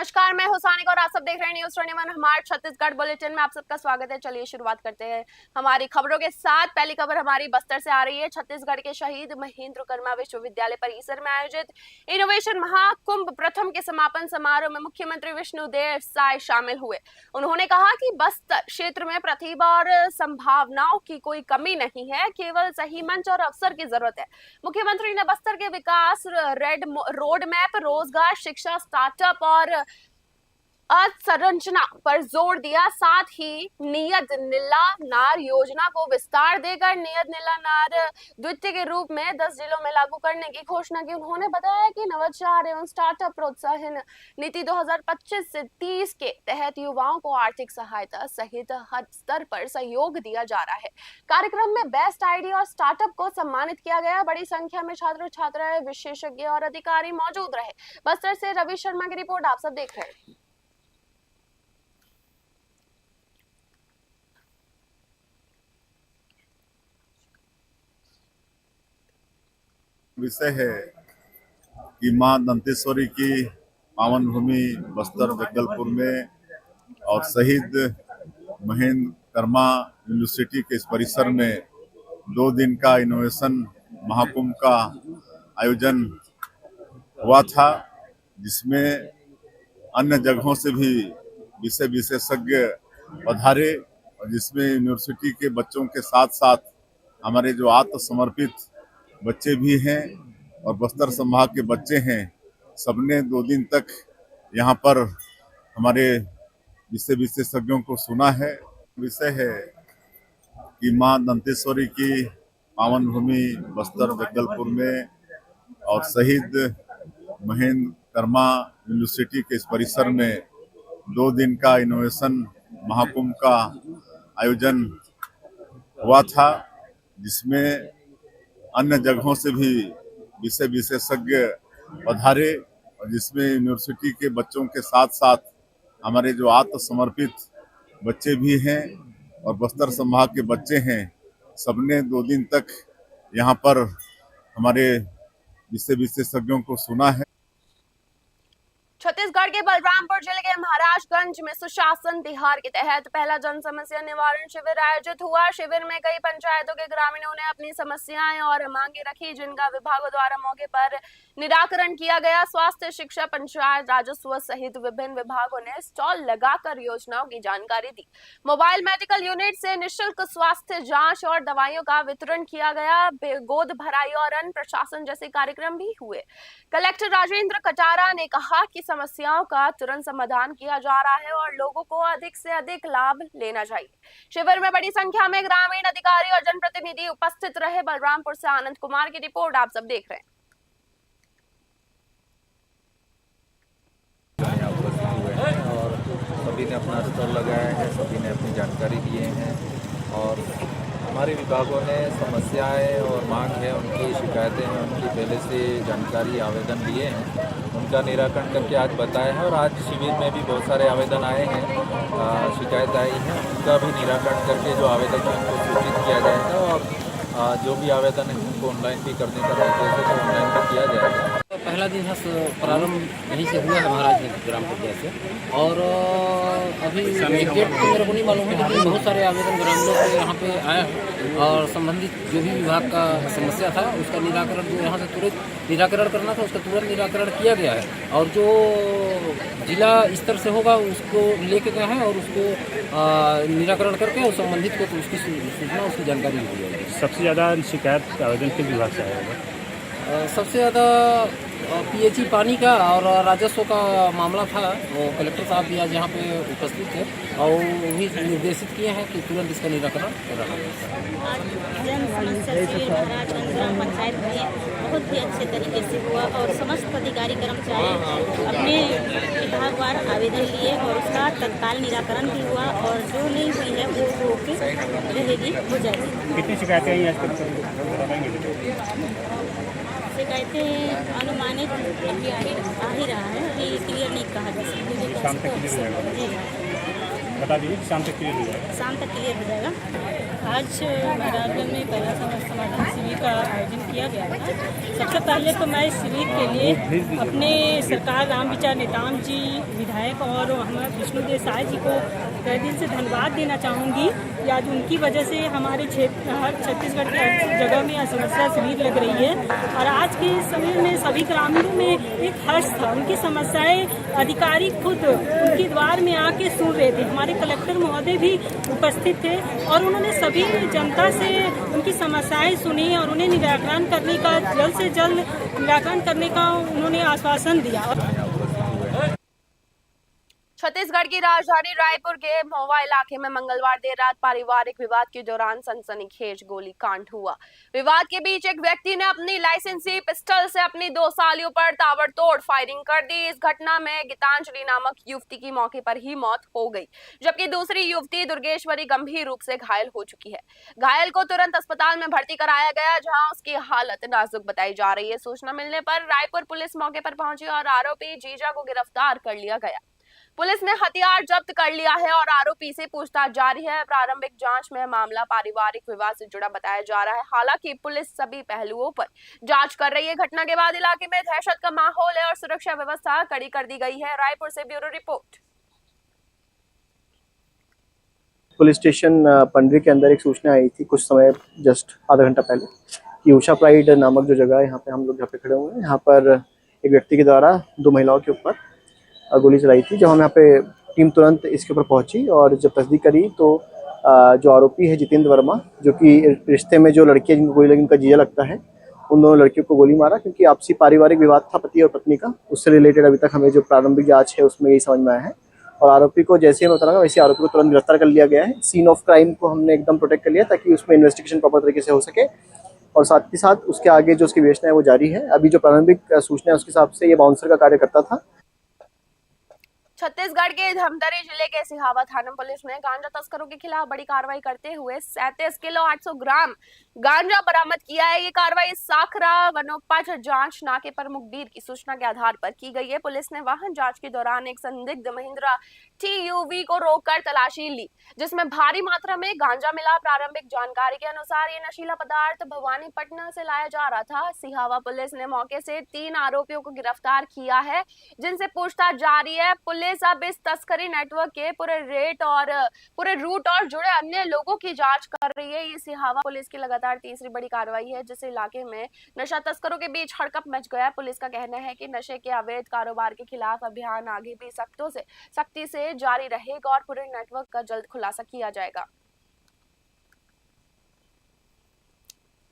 नमस्कार, मैं हुसैनिक और आप सब देख रहे हैं न्यूज़ 21 हमारे छत्तीसगढ़ बुलेटिन में आप सबका स्वागत है। चलिए शुरुआत करते हैं हमारी खबरों के साथ। पहली खबर हमारी बस्तर से आ रही है। छत्तीसगढ़ के शहीद महेंद्र कर्मा विश्वविद्यालय परिसर में आयोजित इनोवेशन महाकुंभ प्रथम के समापन समारोह में मुख्यमंत्री विष्णुदेव साय शामिल हुए। उन्होंने कहा कि बस्तर क्षेत्र में प्रतिभा और संभावनाओं की कोई कमी नहीं है, केवल सही मंच और अवसर की जरूरत है। मुख्यमंत्री ने बस्तर के विकास, रोड मैप, रोजगार, शिक्षा, स्टार्टअप और अवसंरचना पर जोर दिया। साथ ही नियत नीला नार योजना को विस्तार देकर नियत नीला नार द्वितीय के रूप में 10 जिलों में लागू करने की घोषणा की। उन्होंने बताया कि नवाचार एवं स्टार्टअप प्रोत्साहन नीति 2025 से 30 के तहत युवाओं को आर्थिक सहायता सहित हर स्तर पर सहयोग दिया जा रहा है। कार्यक्रम में बेस्ट आइडिया और स्टार्टअप को सम्मानित किया गया। बड़ी संख्या में छात्र छात्राएं, विशेषज्ञ और अधिकारी मौजूद रहे। बस्तर से रवि शर्मा की रिपोर्ट आप सब देख रहे हैं। विषय है कि मां दंतेश्वरी की पावन भूमि बस्तर जगदलपुर में और शहीद महेंद्र कर्मा यूनिवर्सिटी के इस परिसर में 2 दिन का इनोवेशन महाकुंभ का आयोजन हुआ था, जिसमें अन्य जगहों से भी विषय विशेषज्ञ पधारे और जिसमें यूनिवर्सिटी के बच्चों के साथ साथ हमारे जो आत्मसमर्पित बच्चे भी हैं और बस्तर संभाग के बच्चे हैं, सबने 2 दिन तक यहाँ पर हमारे विषय विशेषज्ञों को सुना है। विषय है कि मां दंतेश्वरी की पावन भूमि बस्तर जगदलपुर में और शहीद महेंद्र कर्मा यूनिवर्सिटी के इस परिसर में 2 दिन का इनोवेशन महाकुंभ का आयोजन हुआ था, जिसमें अन्य जगहों से भी विषय विशेषज्ञ पधारे और जिसमें यूनिवर्सिटी के बच्चों के साथ साथ हमारे जो आत्मसमर्पित बच्चे भी हैं और बस्तर संभाग के बच्चे हैं, सबने 2 दिन तक यहाँ पर हमारे विषय विशेषज्ञों को सुना है। छत्तीसगढ़ के बलरामपुर जिले के महाराजगंज में सुशासन तिहार के तहत पहला जन समस्या निवारण शिविर आयोजित हुआ। शिविर में कई पंचायतों के ग्रामीणों ने अपनी समस्याएं और मांगे रखी, जिनका विभागों द्वारा मौके पर निराकरण किया गया। स्वास्थ्य, शिक्षा, पंचायत, राजस्व सहित विभिन्न विभागों ने स्टॉल लगाकर योजनाओं की जानकारी दी। मोबाइल मेडिकल यूनिट से निःशुल्क स्वास्थ्य जांच और दवाइयों का वितरण किया गया। गोद भराई और अन्य प्रशासन जैसे कार्यक्रम भी हुए। कलेक्टर राजेंद्र कटारा ने कहा कि समस्याओं का तुरंत समाधान किया जा रहा है और लोगों को अधिक से अधिक लाभ लेना चाहिए। शिविर में बड़ी संख्या में ग्रामीण अधिकारी और जनप्रतिनिधि उपस्थित रहे। बलरामपुर से आनंद कुमार की रिपोर्ट आप सब देख रहे हैं। और सभी ने अपना स्टॉल लगाया है, सभी ने अपनी जानकारी दिए हैं और हमारे विभागों ने समस्याएं और मांग है, उनकी शिकायतें हैं, उनकी पहले से जानकारी आवेदन लिए हैं, उनका निराकरण करके आज बताया है। और आज शिविर में भी बहुत सारे आवेदन आए हैं, शिकायत आई है, उनका भी निराकरण करके जो आवेदन है उनको सूचित किया जाएगा और जो भी आवेदन है उनको ऑनलाइन भी करने का निर्देश है, तो ऑनलाइन भी किया जाएगा। पहला दिन है प्रारंभ यहीं से हुआ है महाराज ग्राम पंचायत से, और अभी एग्जैक्ट तो मेरे को नहीं मालूम है, लेकिन बहुत सारे आवेदन ग्रामीणों के यहाँ पे आए हैं और संबंधित जो भी विभाग का समस्या था उसका निराकरण जो यहाँ से तुरंत निराकरण करना था उसका तुरंत निराकरण किया गया है। और जो जिला स्तर से होगा उसको लेके गए हैं और उसको निराकरण करके और संबंधित को उसकी सूचना, उसकी जानकारी दी जाएगी। सबसे ज़्यादा शिकायत आवेदन किस विभाग से आया होगा? सबसे ज़्यादा पीएचई पानी का और राजस्व का मामला था। वो कलेक्टर साहब भी आज यहाँ पे उपस्थित थे और वो भी निर्देशित किए हैं कि तुरंत इसका निराकरण कराना है। आज जन समस्या शिविर महाराजगंज ग्राम पंचायत में बहुत ही अच्छे तरीके से हुआ और समस्त अधिकारी कर्मचारी अपने विभागवार आवेदन लिए और उसका तत्काल निराकरण भी हुआ और जो नहीं हुई है वो होके रहेगी, हो जाएगी। कितनी शिकायतें आई आज? शिकायतें अनुमानित आ ही रहा है, अभी क्लियर नहीं कहा जा सकता। बता दीजिए, शाम तक क्लियर हो जाएगा। शाम तक क्लियर हो जाएगा। आज महाराजगंज में पहला समाधान शिविर का आयोजन किया गया था। सबसे पहले तो मैं इस शिविर के लिए अपने सरकार राम विचार नेताम जी विधायक और हमारे विष्णु देसाई जी को तहे दिल से धन्यवाद देना चाहूँगी कि आज उनकी वजह से हमारे क्षेत्र हर छत्तीसगढ़ के हर जगह में समस्या शिविर लग रही है। और आज के समय में सभी ग्रामीणों में एक हर्ष था। उनकी समस्याएं अधिकारी खुद उनके द्वार में आके सुन रहे थे। हमारे कलेक्टर महोदय भी उपस्थित थे और उन्होंने सभी जनता से उनकी समस्याएं सुनी और उन्हें निराकरण करने का जल्द से जल्द निराकरण करने का उन्होंने आश्वासन दिया। छत्तीसगढ़ की राजधानी रायपुर के महुआ इलाके में मंगलवार देर रात पारिवारिक विवाद के दौरान सनसनीखेज गोलीकांड हुआ। विवाद के बीच एक व्यक्ति ने अपनी लाइसेंसी पिस्टल से अपनी 2 सालियों पर ताबड़तोड़ फायरिंग कर दी। इस घटना में गीतांजलि नामक युवती की मौके पर ही मौत हो गई, जबकि दूसरी युवती दुर्गेश्वरी गंभीर रूप से घायल हो चुकी है। घायल को तुरंत अस्पताल में भर्ती कराया गया, जहां उसकी हालत नाजुक बताई जा रही है। सूचना मिलने पर रायपुर पुलिस मौके पर पहुंची और आरोपी जीजा को गिरफ्तार कर लिया गया। पुलिस ने हथियार जब्त कर लिया है और आरोपी से पूछताछ जारी है। प्रारंभिक जांच में मामला पारिवारिक विवाद से जुड़ा बताया जा रहा है। हालांकि पुलिस सभी पहलुओं पर जांच कर रही है। घटना के बाद इलाके में दहशत का माहौल है और सुरक्षा व्यवस्था कड़ी कर दी गई है। रायपुर से bureau report. Police station Pandri के अंदर एक सूचना आई थी कुछ समय जस्ट आधा घंटा पहले कि उषा प्राइड नामक जो जगह है, यहाँ पे हम लोग जहाँ पे खड़े हुए हैं, यहाँ पर एक व्यक्ति के द्वारा 2 महिलाओं के ऊपर गोली चलाई थी। जब हम यहाँ पे टीम तुरंत इसके ऊपर पहुंची और जब तस्दीक करी तो जो आरोपी है जितेंद्र वर्मा, जो कि रिश्ते में जो लड़की है जिनको गोली लगी उनका जीजा लगता है, उन दोनों लड़कियों को गोली मारा क्योंकि आपसी पारिवारिक विवाद था पति और पत्नी का। उससे रिलेटेड अभी तक हमें जो प्रारंभिक जांच है उसमें यही समझ में आया है। और आरोपी को जैसे ही बताया वैसे आरोपी को तुरंत गिरफ्तार कर लिया गया है। सीन ऑफ क्राइम को हमने एकदम प्रोटेक्ट कर लिया ताकि उसमें इन्वेस्टिगेशन प्रॉपर तरीके से हो सके और साथ ही साथ उसके आगे जो उसकी विवेचना है वो जारी है। अभी जो प्रारंभिक सूचना है उसके हिसाब से ये बाउंसर का कार्य करता था। छत्तीसगढ़ के धमतरी जिले के सिहावा थाना पुलिस ने गांजा तस्करों के खिलाफ बड़ी कार्रवाई करते हुए 37 किलो 800 ग्राम गांजा बरामद किया है। ये कार्रवाई साखरा वनोपज जांच नाके पर मुखबिर की सूचना के आधार पर की गई है। पुलिस ने वाहन जांच के दौरान एक संदिग्ध महिंद्रा TUV को रोककर तलाशी ली, जिसमें भारी मात्रा में गांजा मिला। प्रारंभिक जानकारी के अनुसार ये नशीला पदार्थ भवानीपटना से लाया जा रहा था। सिहावा पुलिस ने मौके से 3 आरोपियों को गिरफ्तार किया है, जिनसे पूछताछ जारी है। पुलिस अब इस तस्करी नेटवर्क के पूरे रूट और जुड़े अन्य लोगों की जांच कर रही है। ये सिहावा पुलिस की लगातार तीसरी बड़ी कार्रवाई है, जिस इलाके में नशा तस्करों के बीच हड़कंप मच गया। पुलिस का कहना है कि नशे के अवैध कारोबार के खिलाफ अभियान आगे भी सख्ती से जारी रहेगा और पूरे नेटवर्क का जल्द खुलासा किया जाएगा।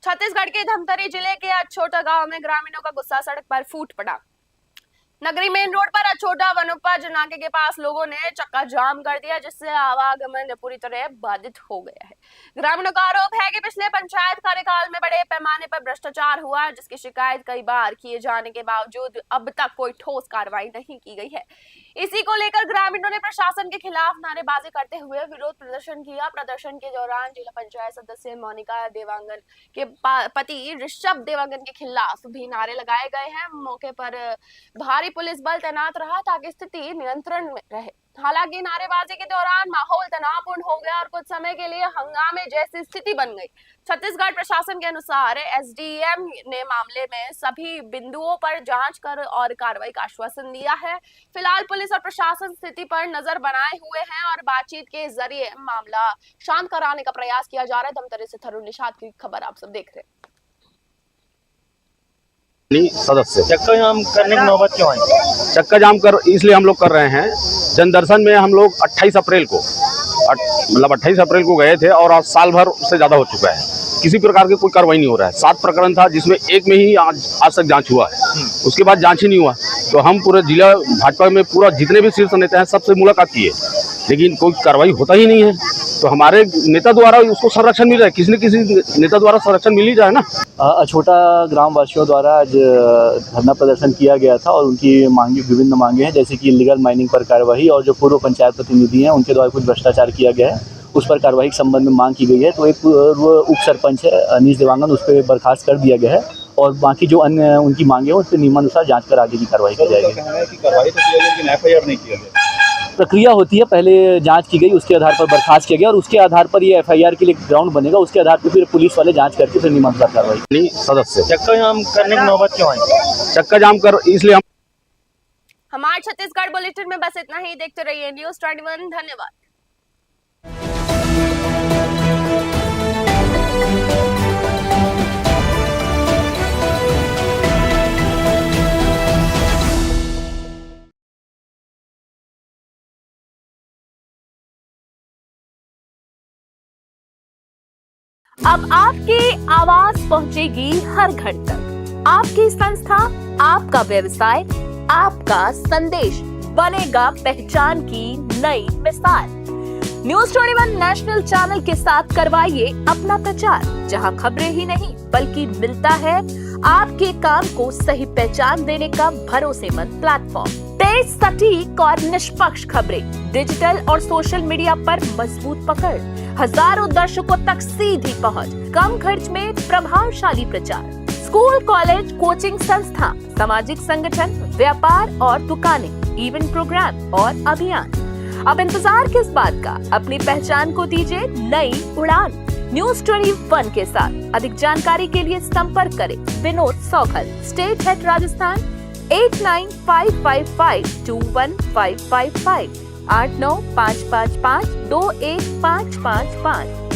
छत्तीसगढ़ के धमतरी जिले के अछोटा गांव में ग्रामीणों का गुस्सा सड़क पर फूट पड़ा। नगरी मेन रोड पर अछोटा वनोपज नाके के पास लोगों ने चक्का जाम कर दिया, जिससे आवागमन पूरी तरह बाधित हो गया है। ग्रामीणों का आरोप है कि पिछले पंचायत कार्यकाल में बड़े पैमाने पर भ्रष्टाचार हुआ, जिसकी शिकायत कई बार किए जाने के बावजूद अब तक कोई ठोस कार्रवाई नहीं की गई है। इसी को लेकर ग्रामीणों ने प्रशासन के खिलाफ नारेबाजी करते हुए विरोध प्रदर्शन किया। प्रदर्शन के दौरान जिला पंचायत सदस्य मोनिका देवांगन के पति ऋषभ देवांगन के खिलाफ भी नारे लगाए गए हैं। मौके पर भारी पुलिस बल तैनात रहा ताकि स्थिति नियंत्रण में रहे। हालांकि नारेबाजी के दौरान माहौल तनावपूर्ण हो गया और कुछ समय के लिए हंगामे जैसी स्थिति बन गई। छत्तीसगढ़ प्रशासन के अनुसार SDM ने मामले में सभी बिंदुओं पर जांच कर और कार्रवाई का आश्वासन दिया है। फिलहाल पुलिस और प्रशासन स्थिति पर नजर बनाए हुए हैं और बातचीत के जरिए मामला शांत कराने का प्रयास किया जा रहा है। धमतरी से थरुण निषाद की खबर आप सब देख रहे हैं। सदस्य चक्का जाम करने की नौबत क्यों आई? चक्का जाम इसलिए हम लोग कर रहे हैं। जनदर्शन में हम लोग 28 अप्रैल को गए थे और आज साल भर से ज़्यादा हो चुका है, किसी प्रकार की कोई कार्रवाई नहीं हो रहा है। 7 प्रकरण था जिसमें एक में ही आज तक जांच हुआ है, उसके बाद जांच ही नहीं हुआ। तो हम पूरे जिला भाजपा में पूरा जितने भी शीर्ष नेता हैं सबसे मुलाकात किए, लेकिन कोई कार्रवाई होता ही नहीं है। तो हमारे नेता द्वारा उसको संरक्षण मिल रहा है, किसी न किसी नेता द्वारा संरक्षण मिल ही जाए ना। अछोटा ग्राम वासियों द्वारा आज धरना प्रदर्शन किया गया था और उनकी विभिन्न मांगे हैं, जैसे कि इलीगल माइनिंग पर कार्रवाई और जो पूर्व पंचायत प्रतिनिधि हैं उनके द्वारा कुछ भ्रष्टाचार किया गया है, उस पर कार्रवाई के संबंध में मांग की गई है। तो एक पूर्व उप सरपंच है अनीश देवांगन, उस पर बर्खास्त कर दिया गया है और बाकी जो अन्य उनकी मांगे हैं उस पर नियमानुसार जाँच कर आगे की कार्रवाई की जाएगी। कहना है कि कार्रवाई तो किया गया लेकिन FIR नहीं किया गया। प्रक्रिया होती है, पहले जांच की गई, उसके आधार पर बर्खास्त किया गया और उसके आधार पर ये एफआईआर के लिए ग्राउंड बनेगा, उसके आधार पर फिर पुलिस वाले जांच करके फिर नियमानुसार कार्रवाई। सदस्य चक्का जाम करने की नौबत क्यों आई? चक्का जाम कर इसलिए हम हमारे छत्तीसगढ़ बुलेटिन में बस इतना ही। देखते रहिए न्यूज़ 21। धन्यवाद। अब आपकी आवाज पहुंचेगी हर घर तक। आपकी संस्था, आपका व्यवसाय, आपका संदेश बनेगा पहचान की नई मिसाल। न्यूज़ 21 नेशनल चैनल के साथ करवाइए अपना प्रचार, जहां खबरें ही नहीं बल्कि मिलता है आपके काम को सही पहचान देने का भरोसेमंद प्लेटफॉर्म। तेज, सटीक और निष्पक्ष खबरें, डिजिटल और सोशल मीडिया पर मजबूत पकड़, हजारों दर्शकों तक सीधी पहुंच, कम खर्च में प्रभावशाली प्रचार। स्कूल, कॉलेज, कोचिंग संस्था, सामाजिक संगठन, व्यापार और दुकानें, इवेंट प्रोग्राम और अभियान। अब इंतजार किस बात का? अपनी पहचान को दीजिए नई उड़ान। न्यूज़ 21 के साथ अधिक जानकारी के लिए संपर्क करें विनोद सौखल, स्टेट हेड राजस्थान, 8955521555, 8955521555।